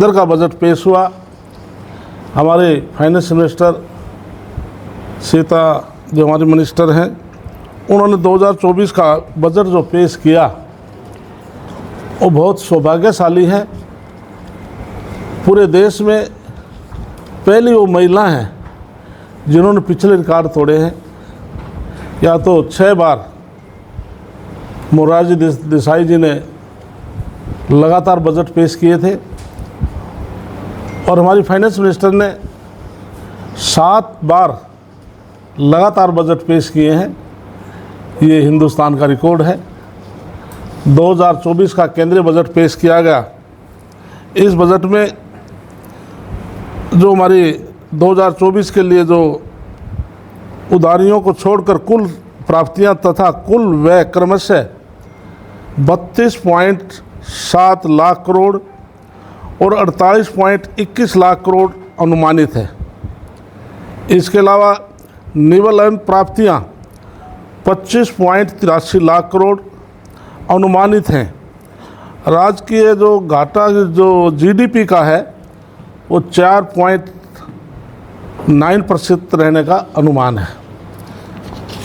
इधर का बजट पेश हुआ। हमारे फाइनेंस मिनिस्टर सीता जो हमारे मिनिस्टर हैं, उन्होंने 2024 का बजट जो पेश किया वो बहुत सौभाग्यशाली है। पूरे देश में पहली वो महिला हैं जिन्होंने पिछले रिकॉर्ड तोड़े हैं। या तो 6 बार मोरारजी देसाई जी ने लगातार बजट पेश किए थे और हमारी फाइनेंस मिनिस्टर ने 7 बार लगातार बजट पेश किए हैं। ये हिंदुस्तान का रिकॉर्ड है। 2024 का केंद्रीय बजट पेश किया गया। इस बजट में जो हमारी 2024 के लिए जो उधारियों को छोड़कर कुल प्राप्तियां तथा कुल व्यय क्रमशः 32.7 लाख करोड़ और 48.21 लाख करोड़ अनुमानित है। इसके अलावा निवल एवं प्राप्तियां 25.83 लाख करोड़ अनुमानित हैं। राज्य की जो घाटा जो जीडीपी का है वो 4.9% रहने का अनुमान है।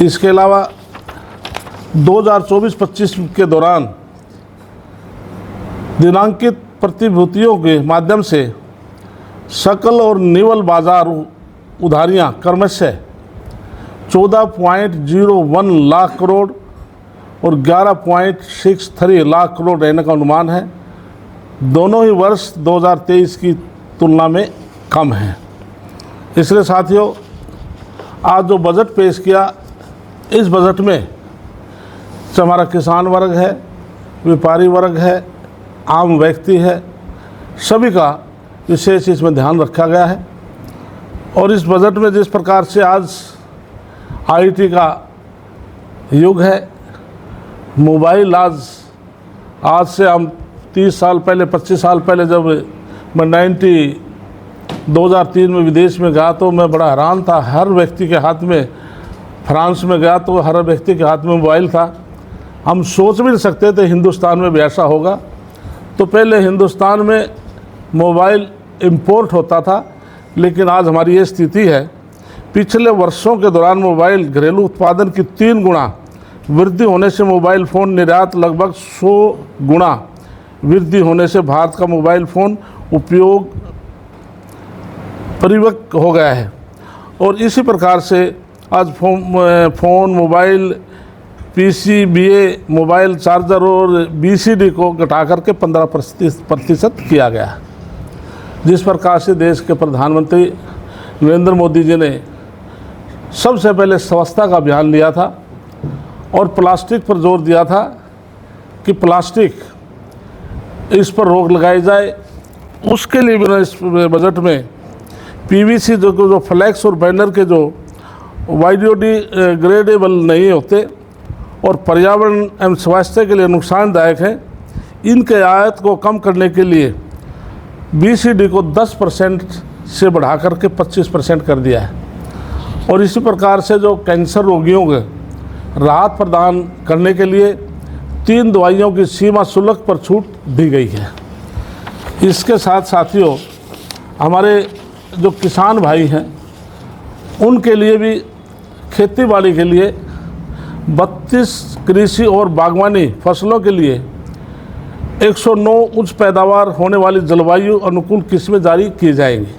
इसके अलावा 2024-25 के दौरान दिनांकित प्रतिभूतियों के माध्यम से सकल और निवल बाजार उधारियां क्रमशः 14.01 लाख करोड़ और 11.63 लाख करोड़ रहने का अनुमान है। दोनों ही वर्ष 2023 की तुलना में कम है। इसलिए साथियों, आज जो बजट पेश किया, इस बजट में जो हमारा किसान वर्ग है, व्यापारी वर्ग है, आम व्यक्ति है, सभी का विशेष इसमें ध्यान रखा गया है। और इस बजट में जिस प्रकार से आज आईटी का युग है, मोबाइल आज से हम 30 साल पहले 25 साल पहले जब मैं 2003 में विदेश में गया तो मैं बड़ा हैरान था। हर व्यक्ति के हाथ में, फ्रांस में गया तो हर व्यक्ति के हाथ में मोबाइल था। हम सोच भी नहीं सकते थे हिंदुस्तान में भी ऐसा होगा। तो पहले हिंदुस्तान में मोबाइल इंपोर्ट होता था, लेकिन आज हमारी ये स्थिति है। पिछले वर्षों के दौरान मोबाइल घरेलू उत्पादन की 3 गुना वृद्धि होने से मोबाइल फ़ोन निर्यात लगभग 100 गुना वृद्धि होने से भारत का मोबाइल फ़ोन उपयोग परिपक्व हो गया है। और इसी प्रकार से आज फ़ोन, मोबाइल, पीसीबीए, मोबाइल चार्जर और बीसीडी को घटा करके 15% किया गया। जिस प्रकार से देश के प्रधानमंत्री नरेंद्र मोदी जी ने सबसे पहले स्वच्छता का अभियान लिया था और प्लास्टिक पर जोर दिया था कि प्लास्टिक इस पर रोक लगाई जाए, उसके लिए भी इस बजट में पीवीसी जो फ्लैक्स और बैनर के जो बायोडिग्रेडेबल नहीं होते और पर्यावरण एवं स्वास्थ्य के लिए नुकसानदायक हैं, इनके आयात को कम करने के लिए बीसीडी को 10% से बढ़ा करके 25% कर दिया है। और इसी प्रकार से जो कैंसर रोगियों को राहत प्रदान करने के लिए 3 दवाइयों की सीमा शुल्क पर छूट दी गई है। इसके साथ साथियों, हमारे जो किसान भाई हैं उनके लिए भी खेती बाड़ी के लिए 32 कृषि और बागवानी फसलों के लिए 109 उच्च पैदावार होने वाली जलवायु अनुकूल किस्में जारी की जाएंगी।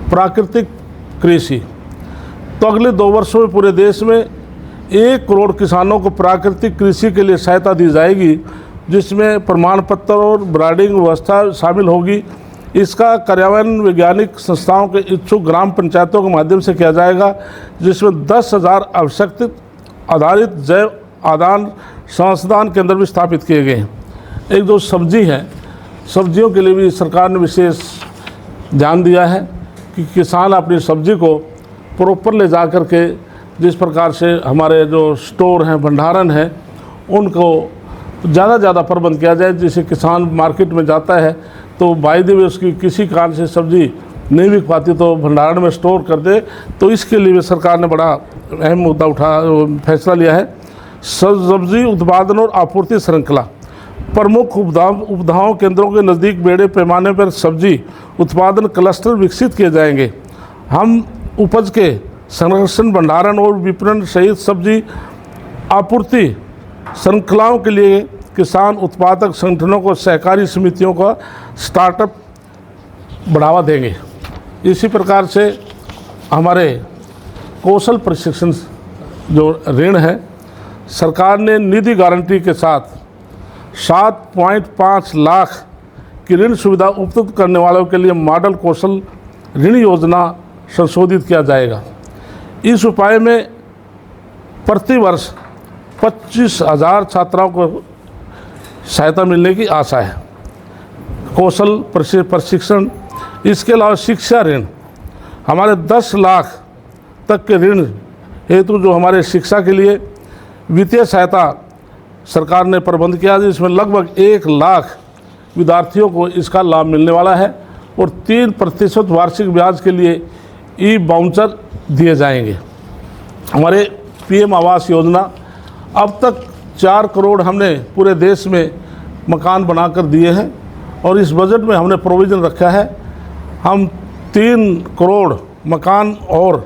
प्राकृतिक कृषि तो अगले 2 वर्षों में पूरे देश में 1 करोड़ किसानों को प्राकृतिक कृषि के लिए सहायता दी जाएगी, जिसमें प्रमाण पत्र और ब्रांडिंग व्यवस्था शामिल होगी। इसका कार्यान्वयन वैज्ञानिक संस्थाओं के इच्छुक ग्राम पंचायतों के माध्यम से किया जाएगा, जिसमें 10,000 आवश्यकता आधारित जैव आदान संस्थान केंद्र भी स्थापित किए गए हैं। एक जो सब्जी है, सब्जियों के लिए भी सरकार ने विशेष ध्यान दिया है कि किसान अपनी सब्जी को प्रॉपर ले जा कर के, जिस प्रकार से हमारे जो स्टोर हैं, भंडारण है, उनको ज़्यादा प्रबंध किया जाए, जिससे किसान मार्केट में जाता है तो बाय द वे उसकी किसी कारण से सब्जी नहीं बिक पाती तो भंडारण में स्टोर कर दे। तो इसके लिए सरकार ने बड़ा अहम मुद्दा फैसला लिया है। सब्जी उत्पादन और आपूर्ति श्रृंखला प्रमुख उपधाओं केंद्रों के नज़दीक बड़े पैमाने पर सब्जी उत्पादन क्लस्टर विकसित किए जाएंगे। हम उपज के संरक्षण, भंडारण और विपणन सहित सब्जी आपूर्ति श्रृंखलाओं के लिए किसान उत्पादक संगठनों को, सहकारी समितियों का स्टार्टअप बढ़ावा देंगे। इसी प्रकार से हमारे कौशल प्रशिक्षण जो ऋण है, सरकार ने निधि गारंटी के साथ 7.5 लाख की ऋण सुविधा उपलब्ध करने वालों के लिए मॉडल कौशल ऋण योजना संशोधित किया जाएगा। इस उपाय में प्रति वर्ष 25,000 छात्राओं को सहायता मिलने की आशा है। कौशल प्रशिक्षण, इसके अलावा शिक्षा ऋण, हमारे 10 लाख तक के ऋण हेतु जो हमारे शिक्षा के लिए वित्तीय सहायता सरकार ने प्रबंध किया, जिसमें लगभग 1 लाख विद्यार्थियों को इसका लाभ मिलने वाला है और 3% वार्षिक ब्याज के लिए ई बाउचर दिए जाएंगे। हमारे पीएम आवास योजना, अब तक 4 करोड़ हमने पूरे देश में मकान बनाकर दिए हैं और इस बजट में हमने प्रोविज़न रखा है, हम 3 करोड़ मकान और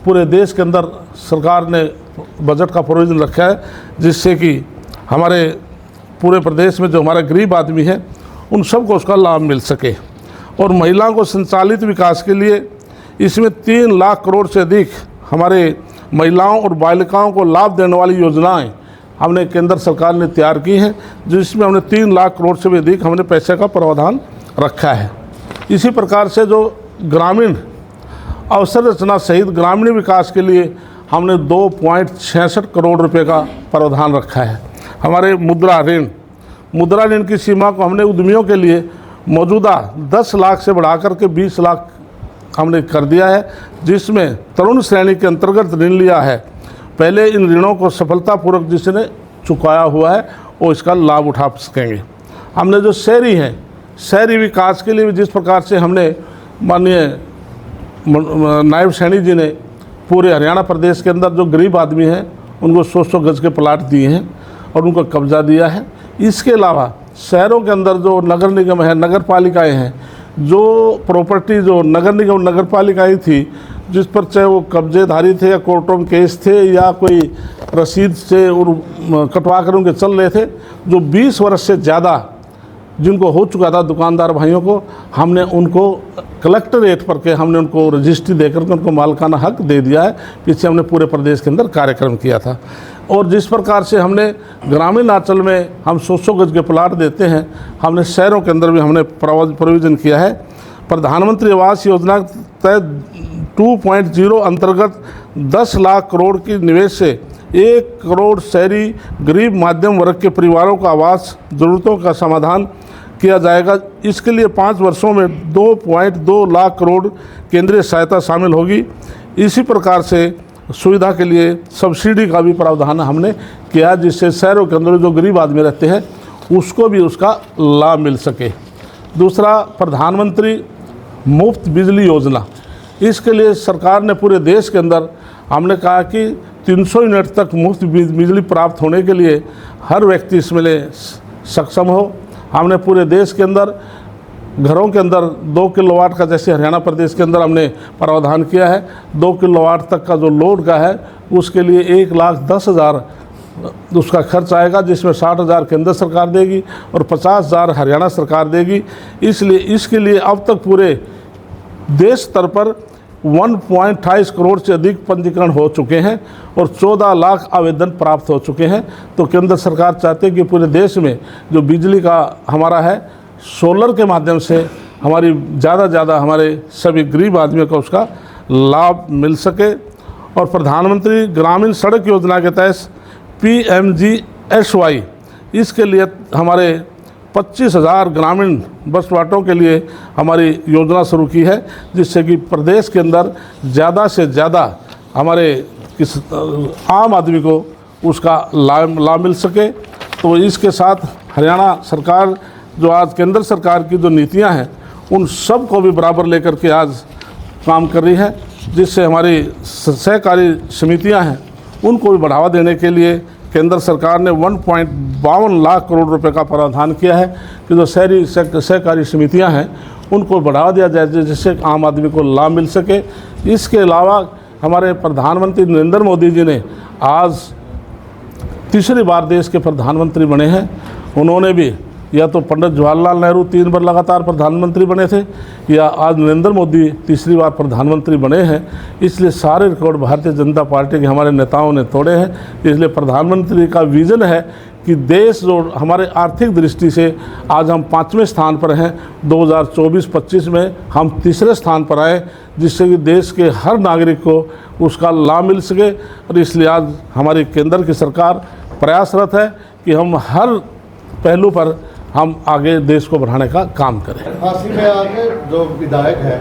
पूरे देश के अंदर सरकार ने बजट का प्रोविज़न रखा है, जिससे कि हमारे पूरे प्रदेश में जो हमारा गरीब आदमी है उन सबको उसका लाभ मिल सके। और महिलाओं को संचालित विकास के लिए इसमें 3 लाख करोड़ से अधिक हमारे महिलाओं और बालिकाओं को लाभ देने वाली योजनाएं हमने केंद्र सरकार ने तैयार की हैं, जिसमें हमने 3 लाख करोड़ से भी अधिक हमने पैसे का प्रावधान रखा है। इसी प्रकार से जो ग्रामीण अवसंरचना सहित ग्रामीण विकास के लिए हमने 2.66 करोड़ रुपए का प्रावधान रखा है। हमारे मुद्रा ऋण की सीमा को हमने उद्यमियों के लिए मौजूदा 10 लाख से बढ़ाकर के 20 लाख हमने कर दिया है, जिसमें तरुण श्रेणी के अंतर्गत ऋण लिया है। पहले इन ऋणों को सफलतापूर्वक जिसने चुकाया हुआ है वो इसका लाभ उठा सकेंगे। हमने जो शहरी विकास के लिए भी जिस प्रकार से हमने माननीय नायब सैनी जी ने पूरे हरियाणा प्रदेश के अंदर जो गरीब आदमी हैं उनको 100 गज के प्लाट दिए हैं और उनको कब्जा दिया है। इसके अलावा शहरों के अंदर जो नगर निगम है, नगर पालिकाएँ हैं, जो प्रॉपर्टी जो नगर निगम नगर पालिकाएँ थी, जिस पर चाहे वो कब्जेधारी थे या कोर्टों में केस थे या कोई रसीद से कटवा कर उनके चल रहे थे, जो 20 वर्ष से ज़्यादा जिनको हो चुका था दुकानदार भाइयों को, हमने उनको कलेक्टरेट पर के हमने उनको रजिस्ट्री देकर के उनको मालिकाना हक दे दिया है। पीछे हमने पूरे प्रदेश के अंदर कार्यक्रम किया था। और जिस प्रकार से हमने ग्रामीण अंचल में हम 100 गज के प्लाट देते हैं, हमने शहरों के अंदर भी हमने प्रोविज़न किया है। प्रधानमंत्री आवास योजना तहत 2.0 अंतर्गत 10 लाख करोड़ की निवेश से 1 करोड़ शहरी गरीब मध्यम वर्ग के परिवारों का आवास ज़रूरतों का समाधान किया जाएगा। इसके लिए 5 वर्षों में 2.2 लाख करोड़ केंद्रीय सहायता शामिल होगी। इसी प्रकार से सुविधा के लिए सब्सिडी का भी प्रावधान हमने किया, जिससे शहरों के अंदर जो गरीब आदमी रहते हैं उसको भी उसका लाभ मिल सके। दूसरा, प्रधानमंत्री मुफ्त बिजली योजना, इसके लिए सरकार ने पूरे देश के अंदर हमने कहा कि 300 यूनिट तक मुफ्त बिजली प्राप्त होने के लिए हर व्यक्ति इसमें सक्षम हो। हमने पूरे देश के अंदर घरों के अंदर 2 किलोवाट का, जैसे हरियाणा प्रदेश के अंदर हमने प्रावधान किया है, 2 किलोवाट तक का जो लोड का है उसके लिए 1,10,000 उसका खर्च आएगा, जिसमें 60,000 केंद्र सरकार देगी और 50,000 हरियाणा सरकार देगी। इसलिए इसके लिए अब तक पूरे देश स्तर पर 1.28 करोड़ से अधिक पंजीकरण हो चुके हैं और 14 लाख आवेदन प्राप्त हो चुके हैं। तो केंद्र सरकार चाहती है कि पूरे देश में जो बिजली का हमारा है सोलर के माध्यम से हमारी ज़्यादा हमारे सभी गरीब आदमियों को उसका लाभ मिल सके। और प्रधानमंत्री ग्रामीण सड़क योजना के तहत PMGSY, इसके लिए हमारे 25,000 ग्रामीण बस बाटों के लिए हमारी योजना शुरू की है, जिससे कि प्रदेश के अंदर ज़्यादा से ज़्यादा हमारे आम आदमी को उसका लाभ मिल सके। तो इसके साथ हरियाणा सरकार जो आज केंद्र सरकार की जो नीतियां हैं उन सब को भी बराबर लेकर के आज काम कर रही है, जिससे हमारी सहकारी समितियां हैं उनको भी बढ़ावा देने के लिए केंद्र सरकार ने 1.52 लाख करोड़ रुपए का प्रावधान किया है कि जो शहरी सहकारी समितियां हैं उनको बढ़ावा दिया जाए, जिससे आम आदमी को लाभ मिल सके। इसके अलावा हमारे प्रधानमंत्री नरेंद्र मोदी जी ने आज तीसरी बार देश के प्रधानमंत्री बने हैं। उन्होंने भी या तो पंडित जवाहरलाल नेहरू 3 बार लगातार प्रधानमंत्री बने थे, या आज नरेंद्र मोदी तीसरी बार प्रधानमंत्री बने हैं। इसलिए सारे रिकॉर्ड भारतीय जनता पार्टी के हमारे नेताओं ने तोड़े हैं। इसलिए प्रधानमंत्री का विज़न है कि देश जो हमारे आर्थिक दृष्टि से आज हम 5वें स्थान पर हैं, 2024-25 में हम तीसरे स्थान पर आए, जिससे कि देश के हर नागरिक को उसका लाभ मिल सके। और इसलिए आज हमारी केंद्र की सरकार प्रयासरत है कि हम हर पहलू पर हम आगे देश को बढ़ाने का काम करें। हासिल में आके जो विधायक है,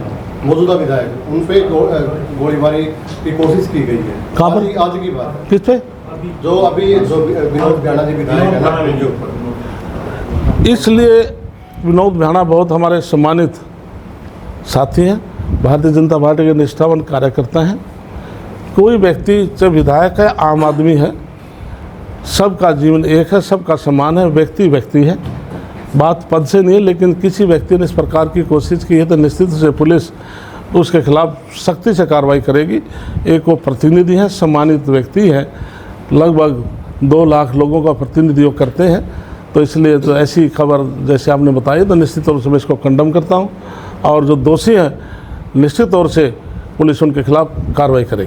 मौजूदा विधायक, उन पे गोलीबारी की कोशिश की गई है। कहाँ पर? आज की बात है। किस पे? जो विनोद भ्याणा जी विधायक है ना, उनके ऊपर। इसलिए विनोद भ्याणा बहुत हमारे सम्मानित साथी हैं, भारतीय जनता पार्टी के निष्ठावान कार्यकर्ता हैं। कोई व्यक्ति चाहे विधायक है, आम आदमी है, सबका जीवन एक है, सबका सम्मान है, व्यक्ति व्यक्ति है। बात पद से नहीं है, लेकिन किसी व्यक्ति ने इस प्रकार की कोशिश की है तो निश्चित से पुलिस उसके खिलाफ सख्ती से कार्रवाई करेगी। एक वो प्रतिनिधि है, सम्मानित व्यक्ति है, लगभग 2 लाख लोगों का प्रतिनिधित्व करते हैं। तो इसलिए तो ऐसी खबर जैसे आपने बताई तो निश्चित तौर से मैं इसको कंडम करता हूँ, और जो दोषी हैं निश्चित तौर से पुलिस उनके खिलाफ कार्रवाई करेगी।